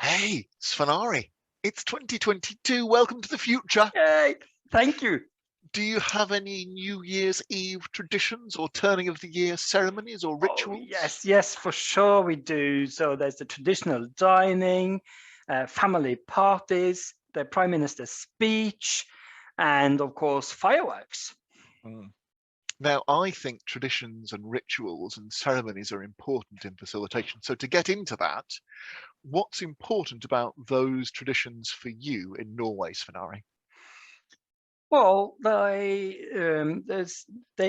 Hey, Svanari, it's 2022. Welcome to the future. Yay! Thank you. Do you have any New Year's Eve traditions or turning of the year ceremonies or Oh, rituals? yes, for sure we do. So there's the traditional dining, family parties, the Prime Minister's speech, and of course, fireworks. Mm. Now, I think traditions and rituals and ceremonies are important in facilitation. So to get into that, what's important about those traditions for you in Norway, Svanari? Well, they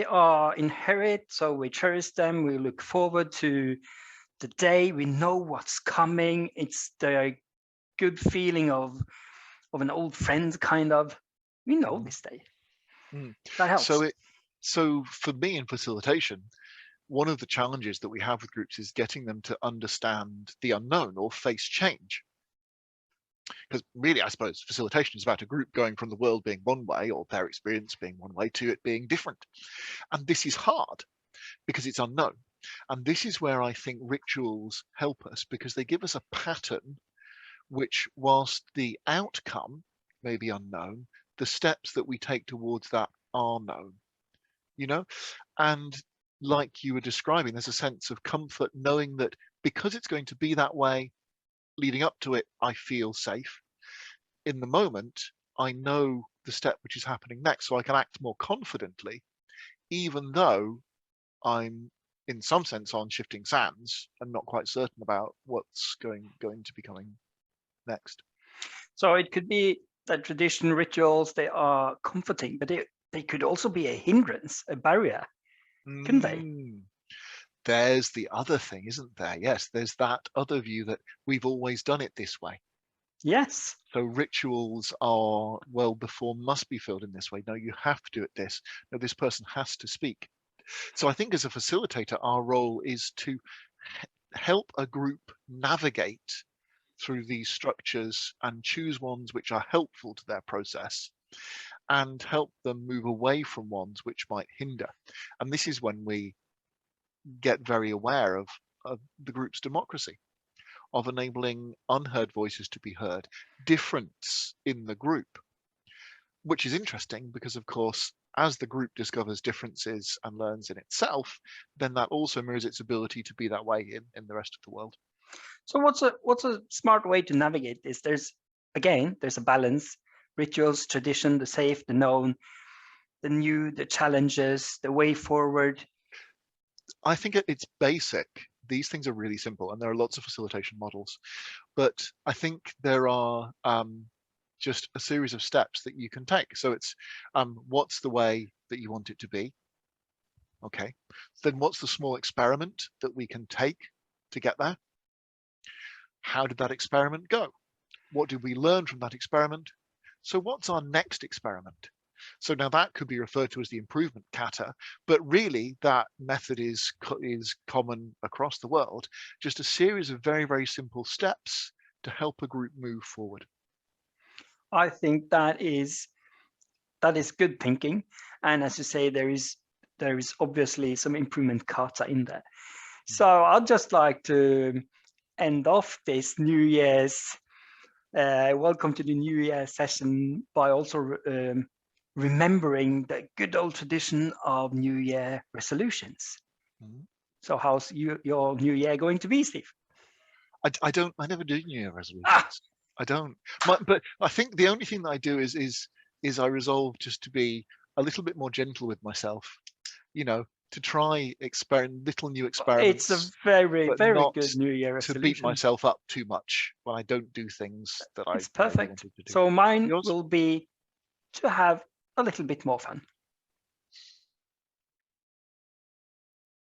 are inherent, so we cherish them. We look forward to the day. We know what's coming. It's the good feeling of an old friend, kind of. We know Mm. this day. Mm. That So helps. so for me in facilitation, one of the challenges that we have with groups is getting them to understand the unknown or face change. Because really, I suppose facilitation is about a group going from the world being one way or their experience being one way to it being different. And this is hard because it's unknown. And this is where I think rituals help us because they give us a pattern which, whilst the outcome may be unknown, the steps that we take towards that are known, you know? And like you were describing, there's a sense of comfort knowing that because it's going to be that way leading up to it, I feel safe. In the moment, I know the step which is happening next, so I can act more confidently, even though I'm in some sense on shifting sands and not quite certain about what's going to be coming next. So it could be that tradition rituals, they are comforting, but they could also be a hindrance, a barrier, couldn't they? Mm, there's the other thing, isn't there? Yes, there's that other view that we've always done it this way. Yes. So rituals are, well, the form must be filled in this way. No, you have to do it this. No, this person has to speak. So I think as a facilitator, our role is to help a group navigate through these structures and choose ones which are helpful to their process and help them move away from ones which might hinder. And this is when we get very aware of the group's democracy, of enabling unheard voices to be heard, difference in the group, which is interesting because, of course, as the group discovers differences and learns in itself, then that also mirrors its ability to be that way in the rest of the world. So what's a smart way to navigate this? There's a balance, rituals, tradition, the safe, the known, the new, the challenges, the way forward. I think at its basic, these things are really simple, and there are lots of facilitation models, but I think there are just a series of steps that you can take. So it's what's the way that you want it to be? Okay. Then what's the small experiment that we can take to get there? How did that experiment go? What did we learn from that experiment? So what's our next experiment? So now that could be referred to as the improvement kata, but really that method is common across the world, just a series of very, very simple steps to help a group move forward. I think that is good thinking. And as you say, there is obviously some improvement kata in there. So I'd just like to end off this New Year's welcome to the New Year session by also remembering the good old tradition of New Year resolutions. Mhm. So how's your New Year going to be, Steve? I never do New Year Ah, resolutions. I don't. But I think the only thing that I do is I resolve just to be a little bit more gentle with myself, you know, to try little new it's a experiments, very, but very not good New Year to beat resolution. myself up too much when I don't do things that I It's really perfect. wanted to do. So mine Yours? will be to have a little bit more fun.